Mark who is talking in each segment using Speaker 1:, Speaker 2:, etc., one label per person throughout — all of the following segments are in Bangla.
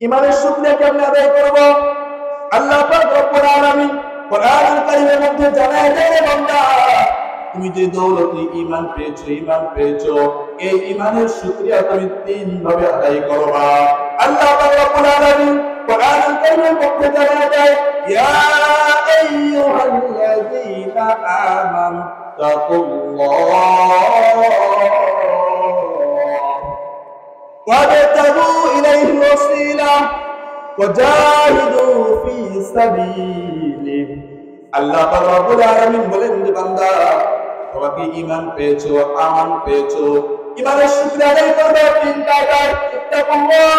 Speaker 1: ইমানের শুকরিয়া কেমনে আদায় করব? আল্লাহ পাক রব্বুল আলামিন কোরআনুল কারীমের মধ্যে জানায় দেয়, বান্দা তুমি যে দৌলতে ঈমান পেয়েছো এই ঈমানের শুকরিয়া তুমি তিন ভাবে আদায় করবা। আল্লাহ পাক রব্বুল আলামিন কোরআনুল কারীমের মধ্যে জানায় দেয়, ইয়া আইয়ুহাল্লাযীনা আমানুত্তাকুল্লাহ وابتغوا إليه الوسيلة وجاهدوا في سبيله। আল্লাহ পাক রব্বুল আলামিন বলেন যে বান্দা তোমাকে ঈমান পেয়েছো, আমান পেয়েছো, ঈমানের শুকরিয়া আদায় করবে তিন কায়দায়। ইত্তাকুল্লাহ,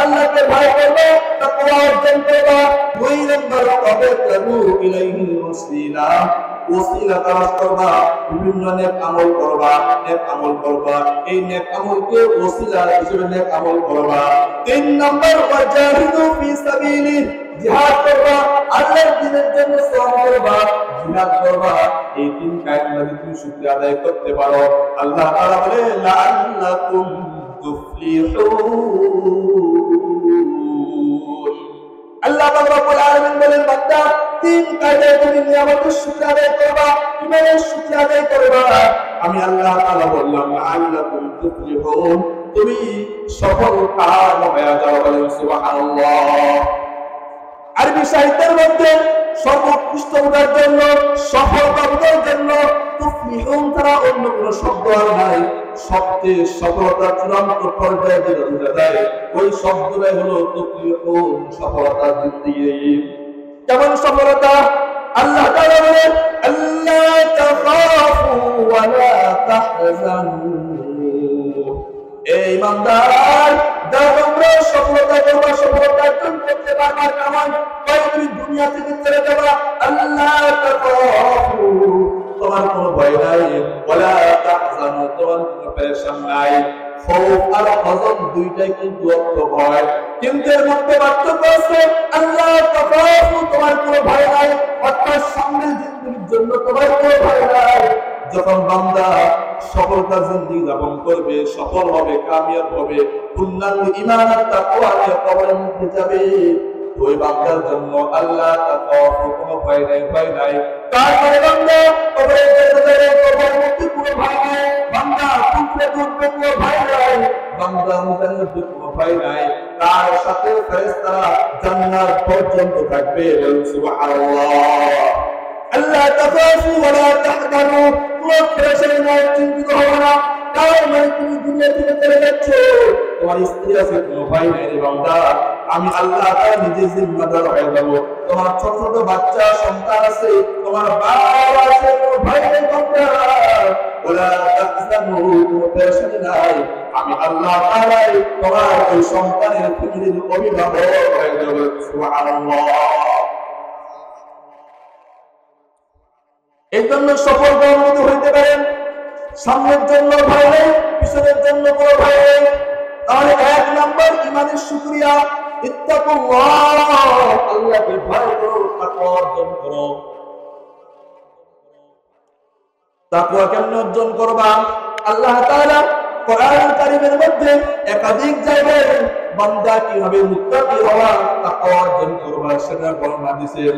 Speaker 1: আল্লাহকে ভয় করবে, তাকওয়া অর্জন করবে। দুই নম্বর ওয়াবতাগু ইলাইহিল ওয়াসিলা, ওসিলা তালাশ করবা, বিভিন্ন নেক আমল করবা, এই নেক আমলকে ওসিলা হিসেবে নেক আমল করবা। তিন নম্বর ওয়াজাহিদু ফি সাবিলি, জিহাদ করবা, আল্লাহর দ্বীনের জন্য শ্রম করবা, জিহাদ করবা। এই তিন কায়দা যদি তুমি শুকরিয়া আদায় করতে পারো, আল্লাহ তাআলা বলে লাআল্লাকুম তুফলিহুন। আল্লাহ পাক রব্বুল আলামিন বলেন, বান্দা তিন কায়দায় তুমি নিয়ামতের শুকরিয়া আদায় করবা, ঈমানের শুকরিয়া আদায় করবা। আমি আল্লাহ তাআলা বললাম লাআল্লাকুম তুফলিহুন, তুমি সফল কাম হয়ে যাও। বলেন সুবহানাল্লাহ। আরবি সাহিত্যের মধ্যে সর্বোৎকৃষ্ট উদার জন্য, সফলতা উদার জন্য তুফলিহুন ছাড়া অন্য কোনো শব্দ আর নাই। সবচেয়ে সফলতা চূড়ান্ত পর্যায়ে যেটা বোঝা যায় ওই শব্দটাই হলো তুফলিহুন, সফলতা জিন্দেগি। কেমন সফলতা? আল্লাহ তাআলা বলেন, আল্লা তাখাফু ওয়া লা তাহজানু। এই ইমানদার, তোমরা সফলতা করবা, সফলতা অর্জন করতে পারবা কেমন? তুমি দুনিয়া থেকে চলে যাবা, আল্লাহ তাখাফু, তোমার কোনো ভয় নাই, ওয়ালা তাহজানু, তোমার কোনো পেরেশান নাই। খৌফ আর হযন দুইটাই কিন্তু অর্থ ভয়, কিন্তু এর মধ্যে পার্থক্য আছে। আল্লাহ তাখাফু, তোমার কোনো ভয় নাই, অর্থাৎ সামনের জিন্দেগির জন্য তোমার কোনো ভয় নাই। যখন বান্দা সফলতার জিন্দেগি যাপন করবে, সফল হবে, কামিয়াব হবে, পূর্ণাঙ্গ ঈমান আর তাকওয়া নিয়ে কবরের মধ্যে যাবে, ওই বান্দার জন্য আল্লাহ তাখাফু, কোনো ভয় নাই। তারপরে বান্দা কবরে যাবে, কবরের মধ্যে কোনো ভয় নাই। বান্দা কুফরে করবে, কোনো ভয় নাই। বান্দা মুজাহিদের মধ্যে কোনো ভয় নাই। তার সাথে ফেরেশতারা জান্নাত পর্যন্ত থাকবে। বলুন সুবহানাল্লাহ। আল্লাহ তাখাফু ওয়া লা তাহজানু, কোনো পেরেশানি নাই, চিন্তিত হবে না। তার মানে তুমি দুনিয়া থেকে চলে যাচ্ছ, তোমার স্ত্রী আছে, কোনো ভয় নাই রে বান্দা। আমি আল্লাহ তাআলা নিজে জিম্মাদার হয়ে যাব। তোমার ছোট ছোট বাচ্চা সন্তান আছে, তোমার বাবা আছে, কোনো ভয় নেই বান্দা। ওয়া লা তাহজানু, কোনো পেরেশানি নাই। আমি আল্লাহ তাআলা তোমার ওই সন্তানের ফ্যামিলির অভিভাবক হয়ে যাব। সুবহানাল্লাহ। এই জন্য সফল কামিয়াব হইতে পারেন, সামনের জন্য ভয় নেই, পিছনের জন্য কোনো ভয় নেই। তাহলে এক নম্বর ঈমানের শুকরিয়া, ইত্তাকুল্লাহ, আল্লাহকে ভয় করো, তাকওয়া অর্জন করো। তাকওয়া কেমনে অর্জন করবা? আল্লাহ তাআলা কোরআনুল কারীমের মধ্যে একাধিক জায়গায় বান্দা কিভাবে মুত্তাকি হওয়া, তাকওয়া অর্জন করবা সেটা বর্ণনা দিয়েছেন।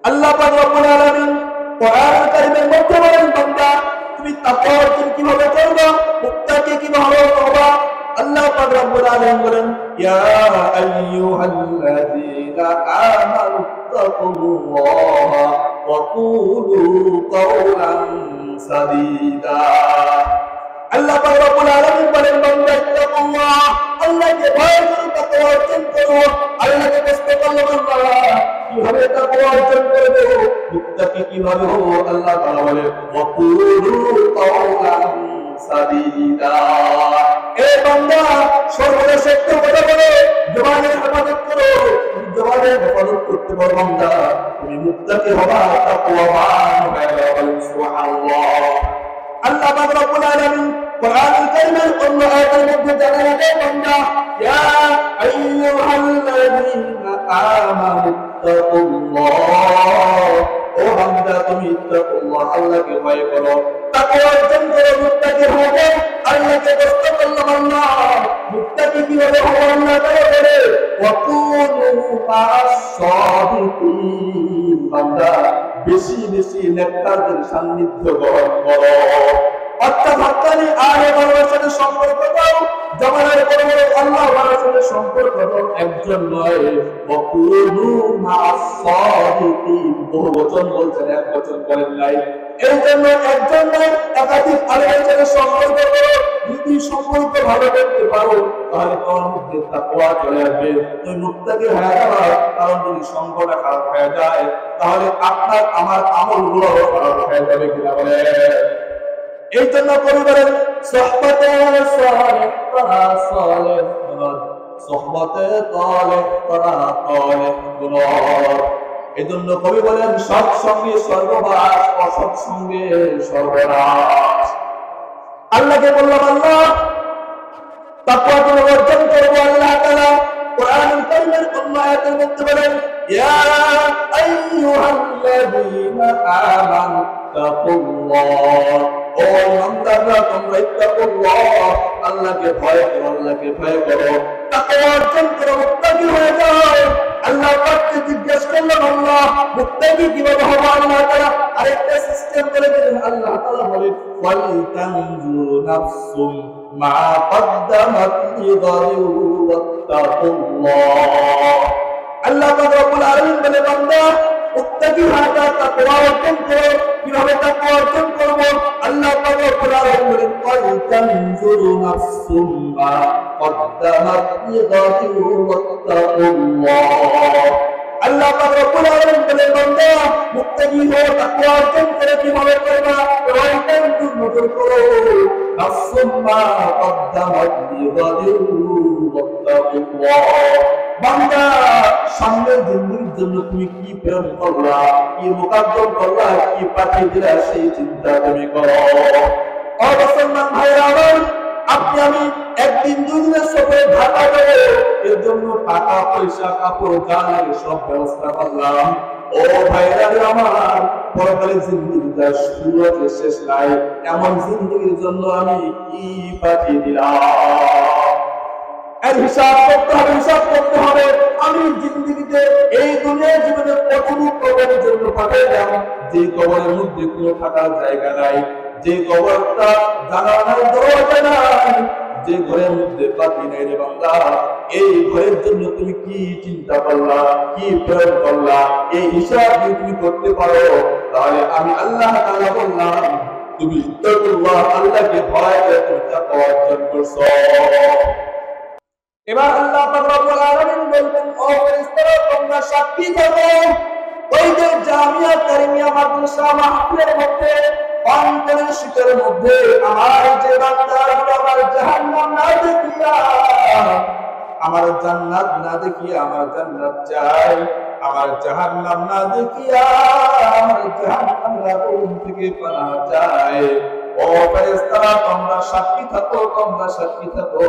Speaker 1: আল্লাহ পাক রব্বুল আলামিন কোরআনুল কারীমের মধ্যে বলেন, বান্দা তুমি তাকওয়া অর্জন কিভাবে করবা, মুত্তাকি কিভাবে হবা। আল্লাহ পাক রব্বুল আলামিন বলেন, ইয়া আইয়ুহাল্লাযীনা আমানুত্তাকুল্লাহ ওয়া কুলু কাওলান সাদীদা। আল্লাহ পাক রব্বুল আলামিন বলেন, বান্দা ইত্তাকুল্লাহ, আল্লাহকে ভয় করো, তাকওয়া অর্জন করো। আল্লাহকে কষ্ট করলে বান্দা কিভাবে তাকওয়া অর্জন করবে, মুত্তাকি কিভাবে হবো? আল্লাহ তাআলা বলে, ওয়া কুলু কাওলান সাদীদা। এ বান্দা সর্বদা সত্য কথা বলো, জবানের হেফাজত করো। তুমি জবানের হেফাজত করতে পারো বান্দা, তুমি মুত্তাকি হবা, তাকওয়াবান হয়ে যাবে। সুবহানাল্লাহ। আল্লাহ পাক রব্বুল আলামিন কোরআনুল কারীমের অন্য আয়াতের মধ্যে জানালেন, বান্দা ইয়া আইয়ুহাল্লাযীনা আমানুত্তাকুল্লাহ, ও বান্দা তুমি ইত্তাকুল্লাহ, আল্লাহকে ভয় করো, তাকওয়া অর্জন করো, মুত্তাকি হবে। আল্লাহকে কষ্ট করলে বান্দা মুত্তাকি কিভাবে হবে? আল্লাহ তাআলা বলে, মা'আস সাদিকিন, বান্দা বেশি বেশি নেককারদের সান্নিধ্য গ্রহণ করো। অর্থাৎ হাক্কানি আলে বাবার সাথে সম্পর্ক দাও, জামানের বড় বড় আল্লাহ বাবার সাথে সম্পর্ক দাও, একজন নয়। ওয়াকুনু মা'আস সাদিকিন, বহুবচন বলছেন, এক বচন করেন নাই। এই জন্য একজন নয়, একাধিক আলেমের সাথে সম্পর্ক করো। যদি সম্পর্ক ভালো করতে পারো তাহলে তোমার মধ্যে তাকওয়া চলে আসবে, তুমি মুত্তাকি হয়ে যাবে। কারণ যদি সম্পর্কটা খারাপ হয়ে যায় তাহলে আপনার আমার আমলগুলো খারাপ হয়ে যাবে, কিনা বলে? এই জন্য কবি বলেন সোহবতে সালেহ করা সালেহ গুনাহ, সোহবতে তালেহ করা তালেহ গুনাহ। এই জন্য কবি বলেন সৎ সঙ্গে সর্বনাশ, অসৎ সঙ্গে সর্বনাশ। আল্লাহকে বললাম আল্লাহ তাকওয়া গুলো অর্জন করব। আল্লাহ তাআলা কোরআনুল কারীমের অন্য আয়াতের মধ্যে বলেন ইয়া আইয়ুহাল্লাযীনা আমানু তাকুল্লাহ, ও ইমানদাররা তোমরা ইত্তাকুল্লাহ, আল্লাহকে ভয় করো, আল্লাহকে ভয় করো, তাকওয়া অর্জন করো, মুত্তাকি হয়ে যাও। আল্লাহ পাককে জিজ্ঞেস করলেন আল্লাহ মুত্তাকি কিভাবে হবে? আল্লাহ তাআলা আরেকটা সিস্টেম বলে দিলেন। আল্লাহ তাআলা বলেন ওয়াল তানজুরু নাফসুম মা কদ্দামাত লিগাদিন ওয়াত্তাকুল্লাহ। আল্লাহ পাক রব্বুল আলামিন বলে বান্দা মুত্তাকি হয়ে যাও, তাকওয়া অর্জন করো। কিভাবে তাকওয়া অর্জন করব? আল্লাহ পাক রব্বুল আলামিন বলেন ওয়াল তানজুরু নাফসুম মা কদ্দামাত লিগাদিন ওয়াত্তাকুল্লাহ। আল্লাহ পাক রব্বুল আলামিন বলে বান্দা মুত্তাকি হও, তাকওয়া অর্জন করে কিভাবে করবা? ওয়াল তানজুরু নজর করো নাফসুম মা কদ্দামাত লিগাদিন ওয়াত্তাকুল্লাহ। বান্দা সামনের জিন্দেগির জন্য তুমি কি প্রেরণ করলা, কি মুকাদ্দম করলা, কি পাঠিয়ে দিলা, সেই চিন্তা তুমি করো। ও মুসলমান ভাইরা আমার, আপনি আমি একদিন দুদিনের সফরে ঢাকা যাবো, এর জন্য টাকা পয়সা কাপড় যা লাগে সব ব্যবস্থা করলাম। ও ভাইরা আমার, পরকালের জিন্দেগিটা শুরু হতে শেষ নাই, এমন জিন্দেগির জন্য আমি কি পাঠিয়ে দিলাম? এর হিসাব করতে হবে, হিসাব করতে হবে। আমি জিন্দেগিতে এই দুনিয়ার জীবনে কতটুকু কবরের জন্য পাঠাইলাম, যে কবরের মধ্যে কোনো থাকার জায়গা নাই, যে কবরটা জানালা নাই, দরজা নাই, যে ঘরের মধ্যে বাতি নাই রে বান্দা, এই ঘরের জন্য তুমি কি চিন্তা করলা, কি প্রেরণ করলা? এই হিসাব যদি তুমি করতে পারো তাহলে আমি আল্লাহ তাআলা বললাম তুমি তাকওয়া, আল্লাহকে ভয় করে তুমি তাকওয়া অর্জন করছো। এবার আল্লাহ পাক রব্বুল আলামিন বলবেন ও ফেরেশতারা তোমরা সাক্ষী থাকো, ওই যে জামিয়া কারিমিয়া মাদ্রাসা মাহফিলের মধ্যে অন্তরের শীতের মধ্যে আমার যে বান্দাগুলো আমার জাহান্নাম না দেখিয়া, আমার জান্নাত না দেখিয়া আমার জান্নাত চাই, আমার জাহান্নাম না দেখিয়া আমার জাহান্নামের আগুন থেকে পানাহ চায়, ও ফেরেশতারা তোমরা সাক্ষী থাকো, তোমরা সাক্ষী থাকো,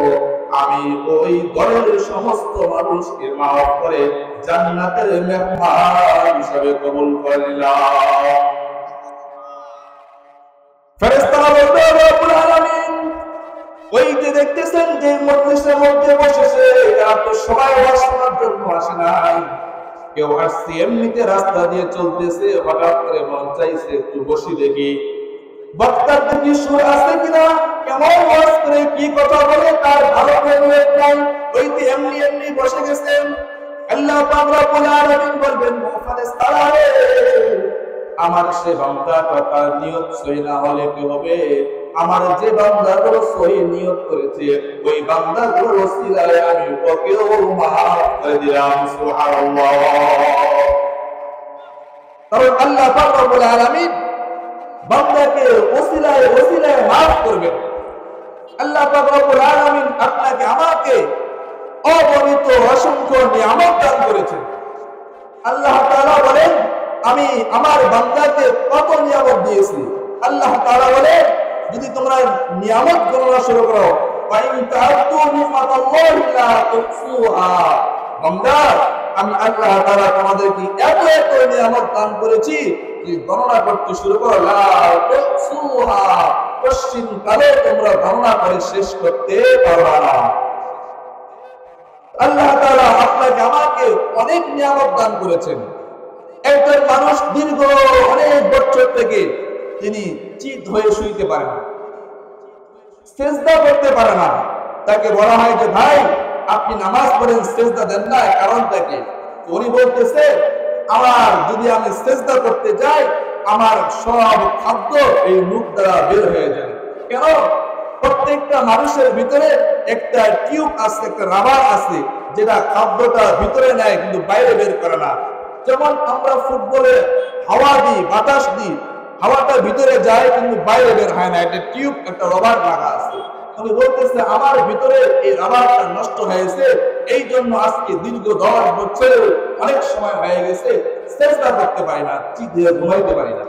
Speaker 1: আমি ওই ঘরের সমস্ত মানুষকে মাফ করে জান্নাতের মেহমান হিসেবে কবুল করে নিলাম। ফেরেশতারা বলবে রব্বুল আলামিন ওই যে দেখতেছেন যে মজলিসের মধ্যে বসেছে এরা তো সবাই ওয়াজ শোনার জন্য আসে নাই, কেউ আসছে এমনিতে রাস্তা দিয়ে চলতেছে, হঠাৎ করে মন চাইছে একটু বসি দেখি, বক্তার দেখি সুর আছে কিনা, কেমন ওয়াজ করে কি কথা বলে তার ভালো করে নাই, ওই তো এমনি এমনি বসে গেছেন। আল্লাহ পাক রব্বুল আলামিন বলবেন ও ফেরেশতারা রে, আমার সে বান্দাটা তার নিয়ত সহি না হলে কি হবে? আমার যে বান্দাগুলো সহি নিয়ত করেছে ওই বান্দাগুলোর ওসিলায় আমি ওকেও মাফ করে দিলাম। সুবহানাল্লাহ। কারণ আল্লাহ পাক রব্বুল আলামিন বান্দাকে ওসিলায় ওসিলায় মাফ করবেন। আল্লাহ পাক রব্বুল আলামিন আপনাকে আমাকে অগণিত অসংখ্য নিয়ামত দান করেছেন। আল্লাহ তাআলা বলেন আমি আমার বান্দাকে কত নিয়ামত দিয়েছি। আল্লাহ তাআলা বলে যদি তোমরা নিয়ামত গণনা শুরু করো, ফাইন তাআতু নিমাতাল্লাহি লা তুহসুহা, বান্দা আমি আল্লাহ তাআলা তোমাদেরকে এত এত নিয়ামত দান করেছি যে গণনা করতে শুরু করো লা তুহসুহা, পশ্চিম কালে তোমরা গণনা করে শেষ করতে পারবে না। আল্লাহ তাআলা আপনাকে আমাকে আমাকে অনেক নিয়ামত দান করেছেন। একজন মানুষ দীর্ঘ অনেক বছর থেকে তিনি চিত হয়ে শুইতে পারে না, সেজদা করতে পারে না। তাকে বলা হয় যে ভাই আপনি নামাজ পড়েন, সেজদা দেন না, কারণটা কি? উনি বলতেছে আমার যদি আমি সেজদা করতে যাই আমার সব খাদ্য এই মুখ দ্বারা বের হয়ে যায়। কেন? প্রত্যেকটা মানুষের ভিতরে একটা টিউব আছে, একটা রাবার আছে, যেটা খাদ্যটা ভিতরে নেয় কিন্তু বাইরে বের করে না। যেমন আমরা ফুটবলে হাওয়া দিই, বাতাস দিই, হাওয়াটা ভিতরে যায় কিন্তু বাইরে বের হয় না, একটা টিউব, একটা রাবার লাগা আছে। উনি বলতেছে আমার ভিতরে এই রাবারটা নষ্ট হয়েছে, এই জন্য আজকে দীর্ঘ 10 বছর অনেক সময় হয়ে গেছে চেষ্টা করতে পারি না, চিৎ ঘুমাইতে পারি না।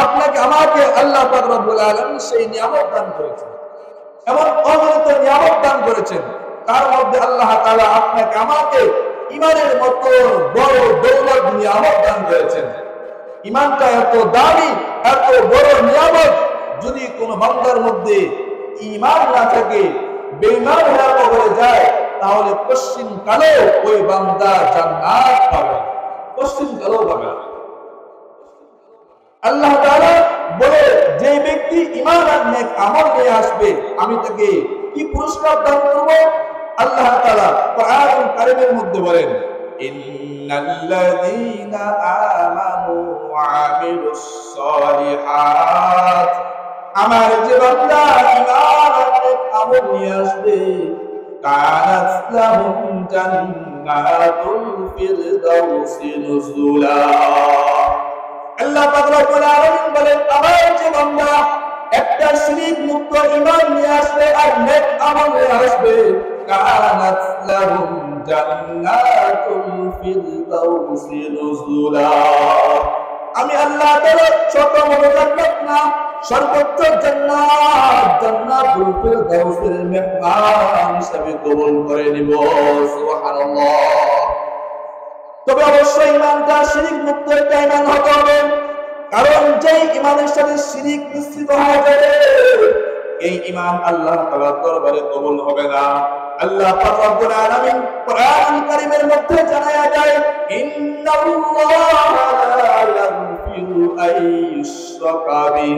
Speaker 1: আপনাকে আমাকে আল্লাহ পাক রব্বুল আলামিন সেই নিয়ামত দান করেছেন, এমন অগণিত নিয়ামত দান করেছেন। তার মধ্যে আল্লাহ তাআলা আপনাকে আমাকে ঈমানের মতো বড় দৌলত নিয়ামত দান করেছেন। ঈমানটা এত দামি, এত বড় নিয়ামত, যদি কোনো বান্দার মধ্যে ঈমান না থাকে, বেঈমান হয়ে কবরে যায়, তাহলে পশ্চিম কালে ওই বান্দা জান্নাত পাবে, পশ্চিম কালেও পাবে না। আল্লাহ তাআলা বলে যে ব্যক্তি ঈমান আর নেক আমল নিয়ে আসবে আমি তাকে কি পুরস্কার দান করব? আল্লাহ তাআলা কোরআনুল কারীমের মধ্যে বলেন ইন্নাল্লাযীনা আমানু ওয়া আমিলুস সলিহাত, আমার যে বান্দা ঈমান আর নেক আমল নিয়ে আসবে কানাত লাহুম জান্নাতুল ফিরদাউসি নুজুলা। আল্লাহ পাক রব্বুল আলামিন বলেন আমার যে বান্দা একটা শিরক মুক্ত ঈমান নিয়ে আসবে আর নেক আমল নিয়ে আসবে কানাত লাহুম জান্নাতুল ফিরদাউসি নুজুলা। আমি আল্লাহ তাআলা ছোট বড় জান্নাত না, সর্বোচ্চ জান্নাত, জান্নাতুল ফিরদাউসের মেহমান হিসেবে কবুল করে নিব। সুবহানাল্লাহ। তবে অবশ্যই ঈমানটা শিরক মুক্ত একটা ঈমান হতে হবে, কারণ যেই ঈমানের সাথে শিরক মিশ্রিত হয়ে যাবে এই ঈমান আল্লাহ তাআলার দরবারে কবুল হবে না। আল্লাহ পাক রব্বুল আলামিন কোরআনুল কারীমের মধ্যে জানায়া যায় ইন্নাল্লাহা লা ইয়াগফিরু আইয়ুশরাকা বিহি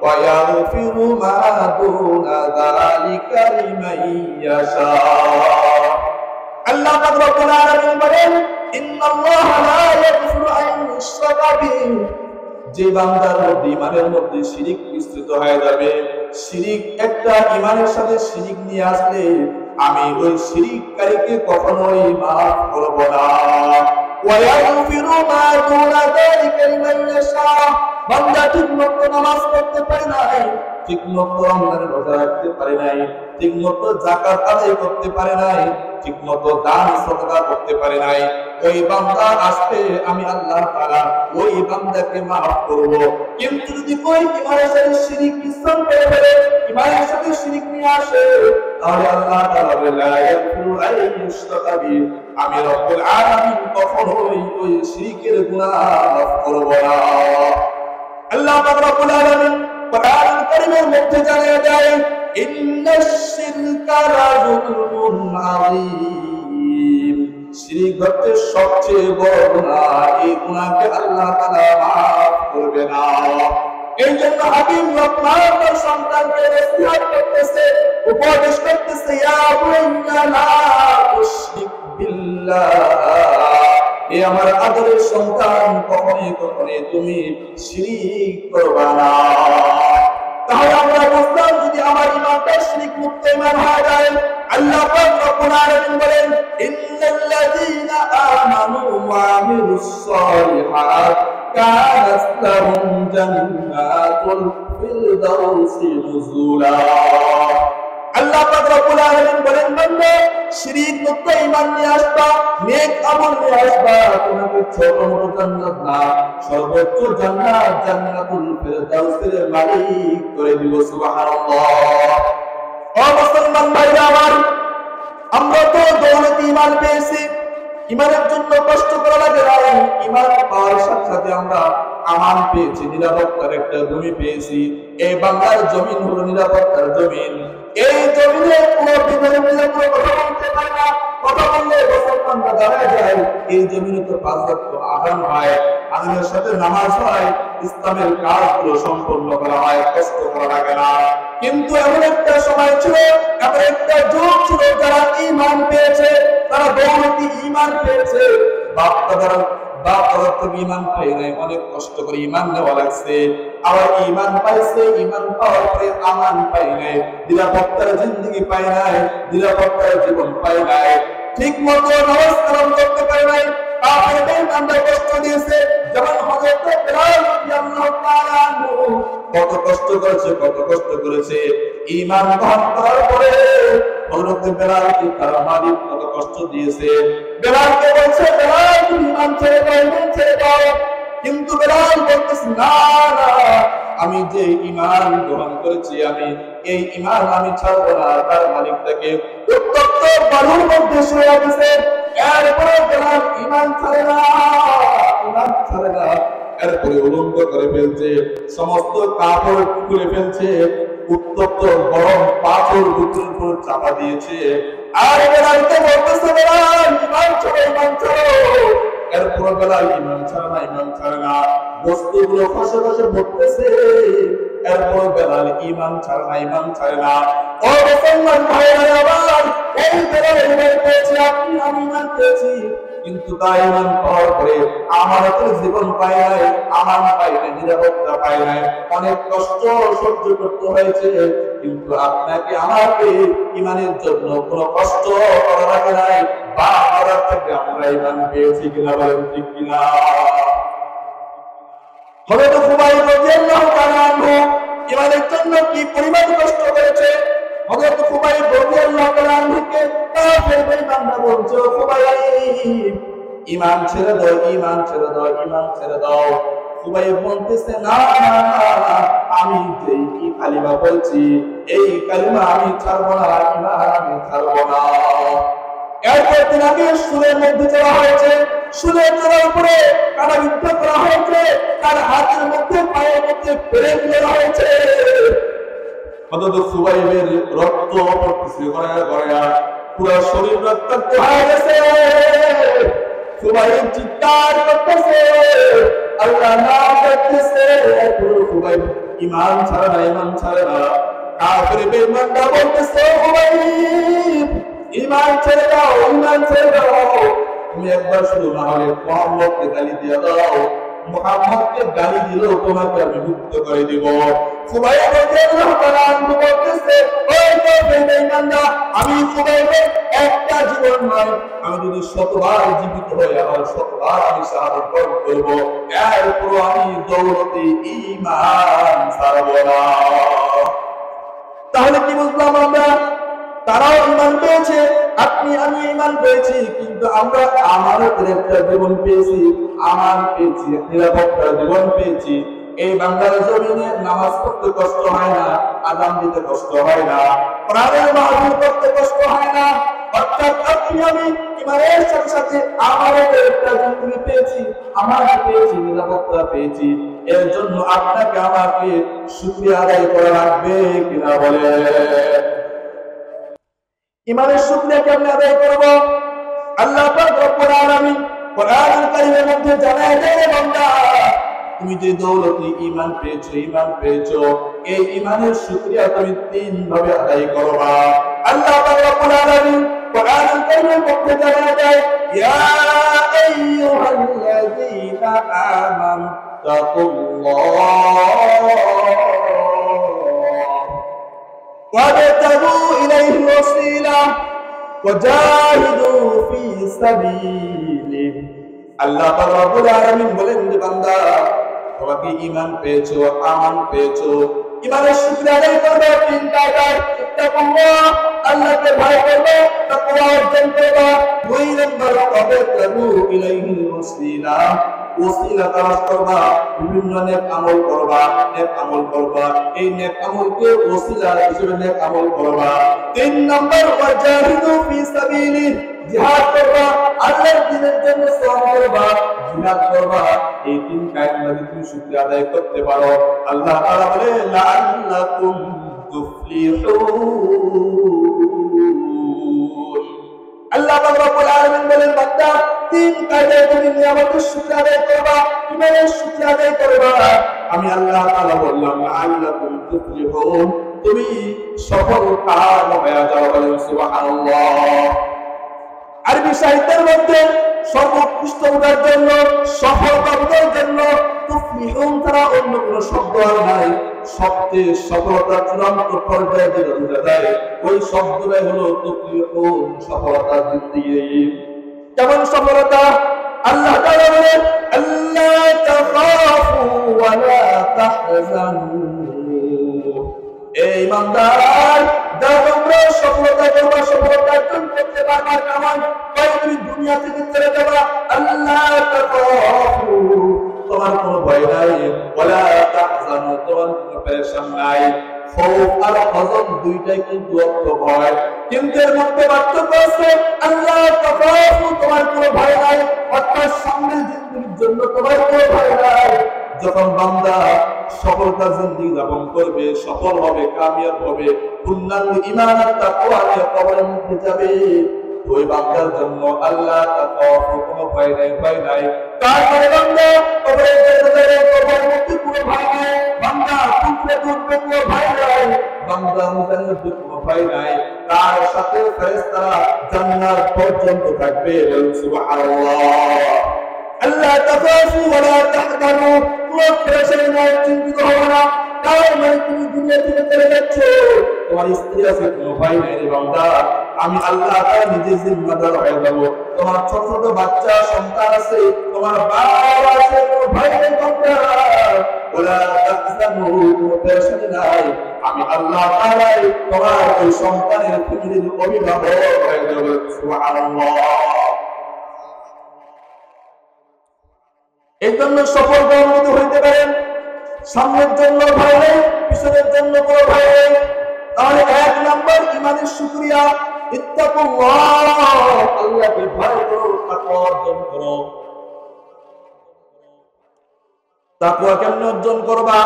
Speaker 1: ওয়া ইয়াগফিরু মা দুনা যালিকা লিমান ইয়াশা। আল্লাহ পাক রব্বুল আলামিন বলেন ইন্নাল্লাহা লা ইয়াগফিরু আইয়ুশরাকা বিহি, যে বান্দার মধ্যে ঈমানের মধ্যে শিরক মিশ্রিত হয়ে যাবে, শিরক একটা ঈমানের সাথে শিরক নিয়ে আসলে আমি ওই শিরককারীকে কখনোই মাফ করব না। ওয়া ইয়াগফিরু মা দুনা যালিকা লিমান ইয়াশা, বান্দা ঠিকমতো নামাজ পড়তে পারে নাই, ঠিকমতো রমজানের রোজা রাখতে পারে নাই, ঠিকমতো যাকাত আদায় করতে পারে নাই, ঠিকমতো দান সাদকা করতে পারে নাই, ওই বান্দা আসবে আমি আল্লাহ তাআলা ওই বান্দাকে maaf করব। কিন্তু যদি কোই ঈমানের সাথে শিরক মিশ্রণ করে ফেলে, ঈমানের সাথে শিরক নিয়ে আসে, তাহলে আল্লাহ তাআলা লা ইয়াগফিরু আইয়ুশরাকা বিহি, আমি রব্বুল আলামিন কখনোই ওই শিরকের গুনাহ মাফ করব না। আল্লাহ পাক রব্বুল আলামিন কোরআনুল কারীমের মধ্যে জানিয়ে দেয় ইন্নাশ শিরকা লাযুলমুন আযীম, শিরক হচ্ছে সবচেয়ে বড় গুনাহ, এই গুনাহকে আল্লাহ তাআলা maaf করবে না। এই জন্য হাকিম লোকমান তার সন্তানকে নসিহত করতেছে, উপদেশ করতেছে ইয়া বুনাইয়া লা তুশরিক বিল্লাহ, এ আমার আদরের সন্তান কখনোই তুমি শিরক করবা না। তাহলে আমরা বুঝলাম যদি আমার ঈমানটা শিরক মুক্ত ঈমান হয়ে যায়, আল্লাহ পাক রব্বুল আলামিন বলেন ইন্নাল্লাযীনা আমানু ওয়া আমিলুস সলিহাত কানাত লাহুম জান্নাতুল ফিরদাউসি নুজুলা। আল্লাহ পাক রব্বুল আলামিন বলেন বান্দা শিরক মুক্ত ঈমান নিয়ে আসবা, নেক আমল নিয়ে আসবা, তোমাকে ছোট বড় জান্নাত না সর্বোচ্চ জান্নাত, জান্নাতুল ফিরদাউসের মালিক করে দিব। সুবহানাল্লাহ। ও মুসলমান ভাইরা আমার, আমরা তো দৌলত ঈমান পেয়েছি, ঈমানের জন্য কষ্ট করা লাগে না, ঈমান পাওয়ার সাথে সাথে আমরা আমান পেয়েছি, নিরাপত্তার একটা জমি পেয়েছি। এই বাংলার জমিন হলো নিরাপত্তার জমিন। এই জমিনে কোনো বিধর্মীদের কোনো কথা বলতে পারে না, কথা বললে বান্দা দাঁড়ায় যায়, এই জমিনে তো 5 ওয়াক্ত আযান হয়, আযানের সাথে নামাজ হয়, ইসলামের কাজগুলো সম্পন্ন করা হয়, কষ্ট করা লাগে না। কিন্তু এমন একটা সময় ছিল, এমন একটা যুগ ছিল, যারা ঈমান পেয়েছে, তারা দৌলতি ঈমান পেয়েছে। বাপ দাদার থেকে ঈমান পাই নাই, অনেক কষ্ট করে ঈমান নেওয়া লাগছে। আবার ঈমান পাইছে, ঈমান পাওয়ার পরে আমান পাই নাই, নিরাপত্তার জিন্দেগি পাই নাই, নিরাপত্তার জীবন পাই নাই, ঠিক মতো নামাজ কালাম করতে পারে নাই। কাফেরদের আমরা কষ্ট দিয়েছে, যেমন হযরত বেলাল রাদিয়াল্লাহু তাআলা আনহু কত কষ্ট করেছে। ঈমান গ্রহণ করার পরে হযরত বেলালকে তার মালিক কত কষ্ট দিয়েছে। বেলালকে বলছে, বেলাল তুমি ঈমান ছেড়ে দাও। কিন্তু বেলাল বলতেছে, না না, আমি যে ঈমান গ্রহণ করেছি, আমি এই ঈমান আমি ছাড়বো না। তার মালিক তাকে উত্তপ্ত বালুর মধ্যে শুয়ে দিয়েছে, এরপরে বেলাল ঈমান ছাড়ে না। এরপরে উলঙ্গ করে ফেলছে, সমস্ত কাপড় খুলে ফেলছে, উত্তপ্ত গরম পাথর বুকের উপর চাপা দিয়েছে। আর বেলালকে বলতেছে, বেলাল ঈমান ছাড়ো। এরপর বেলাল ঈমান ছাড়ে না, বস্তুগুলো খসে পড়তেছে। এরপর বেলাল ঈমান ছাড়ে না। ও মুসলমান ভাইরা আমার, এই বেলাল ঈমান পেয়েছে, আপনি আমি ঈমান পেয়েছি, কিন্তু তার ঈমান পাওয়ার পরে আমানতের জীবন পায় নাই, আমান পায় নাই, নিরাপত্তা পায় নাই, অনেক কষ্ট সহ্য করতে হয়েছে। কিন্তু আপনাকে আমাকে ঈমানের জন্য কোনো কষ্ট করা লাগে নাই, বা করার থেকে আমরা ঈমান পেয়েছি কিনা বলেন ঠিক কিনা? হযরত খুবাইব রাদিয়াল্লাহু তাআলা আনহু ঈমানের জন্য কি পরিমাণ কষ্ট করেছে। হযরত খুবাইব রাদিয়াল্লাহু তাআলা আনহুকে কাফের বেঈমানরা বলছে, খুবাইব ঈমান ছেড়ে দাও। খুবাইব বলতেছে, না, আমি যেই কি কালিমা বলছি, এই কালিমা আমি ছাড়বো না, ঈমান আমি ছাড়বো না। এরপর তিনাকে সুলের মধ্যে চড়া হয়েছে, সুলের চড়ার উপরে কারাবিদ্ধ করা হয়েছে, তার হাতের মধ্যে পায়ের মধ্যে পেরেক দেওয়া হয়েছে। হযরত খুবাইবের রক্ত পড়তেছে গড়ায়া, পুরো শরীর রক্তাক্ত হয়ে গেছে। খুবাইব চিৎকার করতেছে, আল্লাহ নাম করতেছে। খুবাইব ঈমান ছাড়ে না। কাফের বেঈমানরা বলতেছে, খুবাইব ঈমান ছেড়ে দাও। তুমি একবার শুধু না হলে মুহাম্মদকে গালি দিয়ে দাও, মুহাম্মদকে গালি দিলেও তোমাকে আমি মুক্ত করে দিব। খুবাইব রাদিয়াল্লাহু তাআলা আনহু বলতেছে, ওই কাফের বেঈমানরা, আমি খুবাইবের একটা জীবন নয়, আমি যদি 100বার জীবিত হই, আমার 100বার আমি শাহাদাত বরণ করব, এরপর আমি দৌলতে ঈমান ছাড়ব না। তাহলে কি বুঝলাম আমরা? তারাও ঈমান পেয়েছে, আপনি আমি ঈমান পেয়েছি, কিন্তু আমরা আমানতের একটা জীবন পেয়েছি, আমান পেয়েছি, নিরাপত্তার জীবন পেয়েছি। এই বাংলার জমিনে নামাজ পড়তে কষ্ট হয় না, আযান দিতে কষ্ট হয় না, কোরআনের মাহফিল করতে কষ্ট হয় না। অর্থাৎ আপনি আমি ঈমানের সাথে সাথে আমানতের একটা জিন্দেগি পেয়েছি, আমান পেয়েছি, নিরাপত্তা পেয়েছি। এর জন্য আপনাকে আমাকে শুকরিয়া আদায় করা লাগবে কিনা বলেন? ঈমানের শুকরিয়া কেমনে আদায় করব? আল্লাহ পাক রব্বুল আলামিন কোরআনুল কারীমের মধ্যে জানায় দেন, বান্দা তুমি যে দৌলতে ঈমান পেয়েছো, এই ঈমানের শুকরিয়া তুমি 3 ভাবে আদায় করবা। আল্লাহ পাক রব্বুল আলামিন কোরআনুল কারীমের মধ্যে জানায় দেয়, ইয়া আইয়ুহাল্লাযীনা আমানু তাকুল্লাহ وابتغوا إليه الوسيلة وجاهدوا في سبيله। আল্লাহ রাব্বুল আলামিন বলেন, বান্দা তোমাকে ঈমান পেয়েছো, আমান পেয়েছো, ঈমানের শুকরিয়া আদায় করবে 3টা কাজ। তাকওয়া, আল্লাহকে ভয় করবে, তাকওয়া অর্জন করবে। 2 নম্বর, ওয়াবতাগু ইলাইহিল ওয়াসিলা, ওসিলা তালাশ করবা, বিভিন্ন নেক আমল করবা, এই নেক আমলকে ওসিলা হিসেবে নেক আমল করবা। 3 নম্বর, ওয়াজাহিদু ফি সাবিলি, জিহাদ করবা, আল্লাহর দ্বীনের জন্য সংগ্রাম করবা, জিহাদ করবা। এই 3 কাজ যদি তুমি শুকরিয়া আদায় করতে পারো, আল্লাহ তাআলা বলে লাআল্লাকুম তুফলিহুন। আল্লাহ রাব্বুল আলামিন বলেন, নিয়ামতের শুকর আদায় করবা, ইমানের শুকর আদায় করবা। আমি আল্লাহ তাআলা বললাম আল্লাকুম তুফলিহুন, তুমি সফল কাম হয়ে যাও। বলেন সুবহানাল্লাহ। আরবি সাহিত্যের মধ্যে সর্বোৎকৃষ্ট উদার জন্য, সফলতা উদার জন্য তুফলিহুন ছাড়া অন্য কোনো শব্দ আর নাই। শব্দের সফলতার চূড়ান্ত পর্যায়ে যেটা বোঝা যায়, ওই শব্দটাই হলো তুফলিহুন, সফলতার জিন্দেগি। কেমন সফলতা? আল্লাহ তাআলা বলেন আল্লা তাখাফু ওয়া লা তাহজানু। এই ইমানদার, তোমরা সফলতা করবা, সফলতা অর্জন করতে পারবা কেমন? তুমি দুনিয়া থেকে চলে যাবা, আল্লাহ তাখাফু, তোমার কোনো ভয় নাই, ওয়ালা তাহজানু, তোমার কোনো পেরেশান নাই। খৌফ আর হযন দুইটাই কিন্তু অর্থ ভয়, কিন্তু এর মধ্যে পার্থক্য আছে। আল্লাহ তাখাফু, তোমার কোনো ভয় নাই, অর্থাৎ সামনের জিন্দেগির জন্য তোমার কোনো ভয় নাই। যখন বান্দা সফলতার জিন্দেগি যাপন করবে, সফল হবে, কামিয়াব হবে, পূর্ণাঙ্গ ঈমান আর তাকওয়া নিয়ে কবরের মধ্যে যাবে, ওই বান্দার জন্য আল্লাহ তাখাফু, কোনো ভয় নাই, ভয় নাই। তারপরে বান্দা কবরের মধ্যে যাবে, কবরের মধ্যে কোনো ভয় নাই। বান্দা পুত্রে পুত্রে কোনো ভয় নাই, বান্দা মুজান্নাত কোনো ভয় নাই। তার সাথে ফেরেশতারা জান্নাত পর্যন্ত থাকবে। সুবহানাল্লাহ। আল্লাহ তাখাফু ওয়া লা তাহজানু, কোনো পেরেশানি নাই, চিন্তিত হবে না। তার মানে তুমি দুনিয়া থেকে চলে যাচ্ছ, তোমার স্ত্রী আছে, কোনো ভয় নাই রে বান্দা, আমি আল্লাহ তাআলা নিজে জিম্মাদার হয়ে যাব। তোমার ছোট ছোট বাচ্চা সন্তান আছে, তোমার বাবা আছে, কোনো ভয় নেই বান্দা, ওয়া লা তাহজানু, কোনো পেরেশানি নাই, আমি আল্লাহ তাআলা তোমার ওই সন্তানের ফ্যামিলির অভিভাবক হয়ে যাব। সুবহানাল্লাহ। এই জন্য সফল কামিয়াব হইতে পারেন, সামনের জন্য ভয় নেই, পিছনের জন্য কোনো ভয় নেই। তাহলে এক নম্বর ঈমানের শুকরিয়া, ইত্তাকুল্লাহ, আল্লাহকে ভয় করো, তাকওয়া অর্জন করো। তাকওয়া কেমনে অর্জন করবা?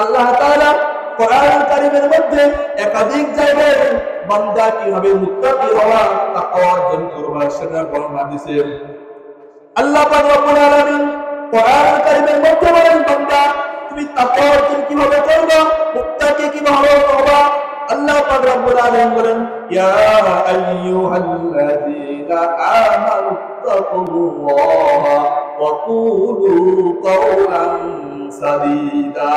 Speaker 1: আল্লাহ তাআলা কোরআন কারীমের মধ্যে একাধিক জায়গায় বান্দা কিভাবে মুত্তাকি হওয়া, তাকওয়া অর্জন করবা সেটা বর্ণনা দিয়েছেন। আল্লাহ পাক রব্বুল আলামিন কোরআন কারীমের মধ্যে বলেন, বান্দা তুমি তাকওয়া অর্জন কিভাবে করবা, মুত্তাকি কিভাবে হবা। আল্লাহ পাক রব্বুল আলামিন বলেন, ইয়া আইয়ুহাল্লাযীনা আমানু তাকুল্লাহা ওয়া কুলু কাওলান সাদীদা।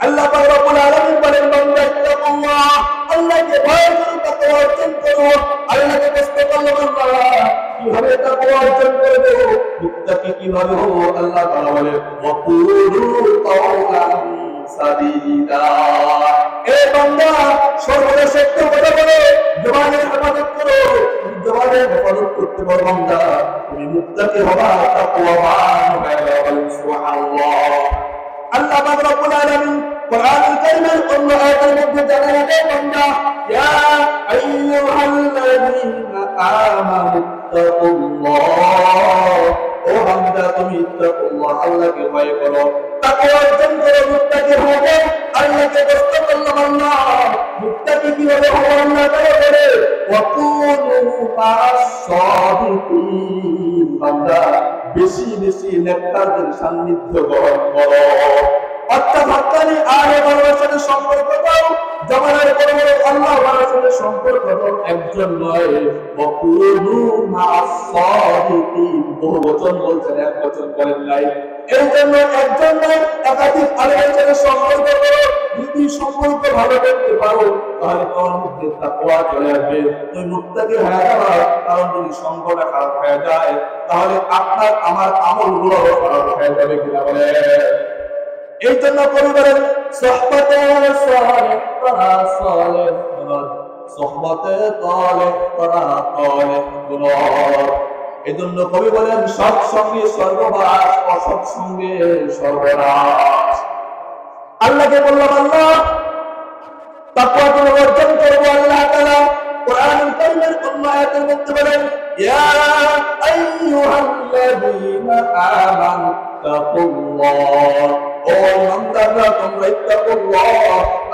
Speaker 1: আল্লাহ পাক রব্বুল আলামিন বলেন, বান্দা তাকুল্লাহ, আল্লাহকে ভয় করো, তাকওয়া অর্জন করো। আল্লাহকে কষ্ট করো, বান্দা কিভাবে তাকওয়া অর্জন করবে, মুত্তাকি কিভাবে হবো? আল্লাহ তাআলা বলেন, ওয়া কুলু কাওলান সাদীদা। এ বান্দা সর্বদা সত্য কথা বলো, জবানের হেফাজত করো। জবানের হেফাজত করতে পারো বান্দা, তুমি মুত্তাকি হবা, তাকওয়াবান হয়ে যাবে। সুবহানাল্লাহ। আল্লাহ পাক রব্বুল আলামিন কোরআনুল কারীমের অন্য আয়াতের মধ্যে জানান দেন, বান্দা ইয়া আইয়ুহাল্লাযীনা আমানু তাকুল্লাহ, ও বান্দা তুমি তাকুল্লাহ, আল্লাহকে ভয় করো, তাকওয়া অর্জন করো, মুত্তাকি হও। আল্লাহকে কষ্ট করলাম, আল্লাহ মুত্তাকি কিভাবে হবো? আল্লাহ তাআলা বলে, ওয়া কুনু মা'আস-সাদিকিন, বান্দা বেশি বেশি নেককারদের সান্নিধ্য গ্রহণ করো। অর্থাৎ হক্কানি আলে বাবার সাথে সম্পর্ক দাও, জামানের বড় বড় আল্লাহ বাবার সাথে সম্পর্ক দাও, একজন নয়। ওয়া কুনু মা'আস-সাদিকিন, বহু বচন বলছেন, এক বচন বলেন নাই। এই জন্য একজন নয়, একাধিক আলেমের সাথে সম্পর্ক করো। যদি সম্পর্ক ভালো করতে পারো, তাহলে তোমার মধ্যে তাকওয়া চলে আসবে, তুমি মুত্তাকি হয়ে যাবে। কারণ যদি সম্পর্কটা খারাপ হয়ে যায়, তাহলে আপনার আমার আমলগুলো খারাপ হয়ে যাবে, কিনা বলে। এই জন্য কবি বলেন, সোহবতে সালেহ তারা সালেহ গুনাহ, সোহবতে তালেহ তারা তালেহ গুনাহ। এই জন্য কবি বলেন, সৎসঙ্গে স্বর্গবাস, অসৎসঙ্গে সর্বনাশ। আল্লাহকে বললাম, আল্লাহ তাকওয়া অর্জন করবো। আল্লাহ তাআলা কোরআনুল কারীমের অন্য আয়াতের মধ্যে বলেন, ইয়া আইয়ুহাল্লাযীনা আমানু তাকুল্লাহ, ও ইমানদাররা তোমরা ইত্তাকুল্লাহ,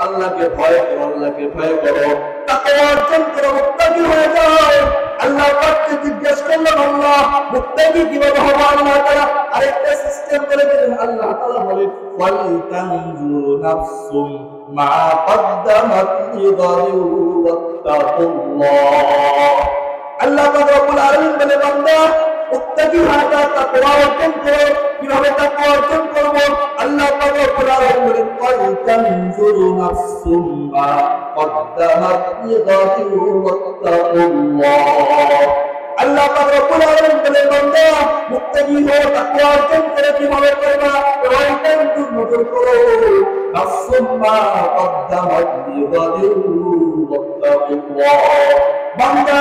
Speaker 1: আল্লাহকে ভয় করো, আল্লাহকে ভয় করো, তাকওয়া অর্জন করো, মুত্তাকি হয়ে যাও। আল্লাহ পাককে জিজ্ঞেস করলাম, আল্লাহ মুত্তাকি কিভাবে হবে আল্লাহ তাআলা আরেকটা সিস্টেম বলে দিলেন। আল্লাহ তাআলা বলেন ওয়াল তানজুরু নাফসুম মা কদ্দামাত লিগাদিন ওয়াত্তাকুল্লাহ। আল্লাহ পাক রব্বুল আলামিন বলে বান্দা মুত্তাকি হাটা তাকওয়া অর্জন করো। কিভাবে তাকওয়া অর্জন করব? আল্লাহ পাক রব্বুল আলামিন বলেন ওয়াল তানজুরু নাফসুম মা কদ্দামাত লিগাদিন ওয়াত্তাকুল্লাহ। আল্লাহ পাক রব্বুল আলামিন বলেন বান্দা মুত্তাকি হও, তাকওয়া অর্জন করে কিভাবে করবা? ওয়াল তানজুরু নজর করো নাফসুম মা কদ্দামাত লিগাদিন ওয়াত্তাকুল্লাহ। বান্দা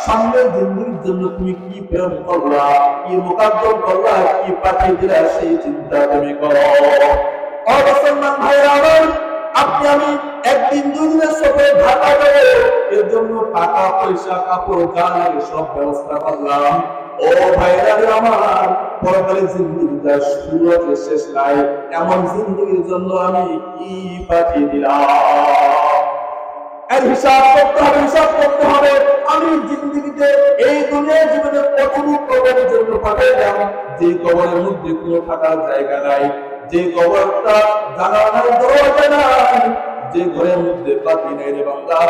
Speaker 1: সামনের জিন্দেগির জন্য তুমি কি প্রেরণ করলা, কি মুকাদ্দম করলা, কি পাঠিয়ে দিলা, সেই চিন্তা তুমি করো। ও মুসলমান ভাইরা আমার, আপনি আমি একদিন দুদিনের সফরে ঢাকা যাবো, এর জন্য টাকা পয়সা কাপড় যা লাগে সব ব্যবস্থা করলাম। ও ভাইরা আমার, পরকালে জিন্দেগিটা শুরু হতে শেষ নাই, এমন জিন্দেগির জন্য আমি কি পাঠিয়ে দিলাম। এর হিসাব করতে হবে, হিসাব করতে হবে। আমি জিন্দেগিতে এই দুনিয়ার জীবনে কতটুকু কবরের জন্য পাঠাইলাম, যে কবরের মধ্যে কোনো থাকার জায়গা নাই, যে কবরটা জানালার দরজা নাই, যে ঘরের মধ্যে বাতি নাই রে বান্দা,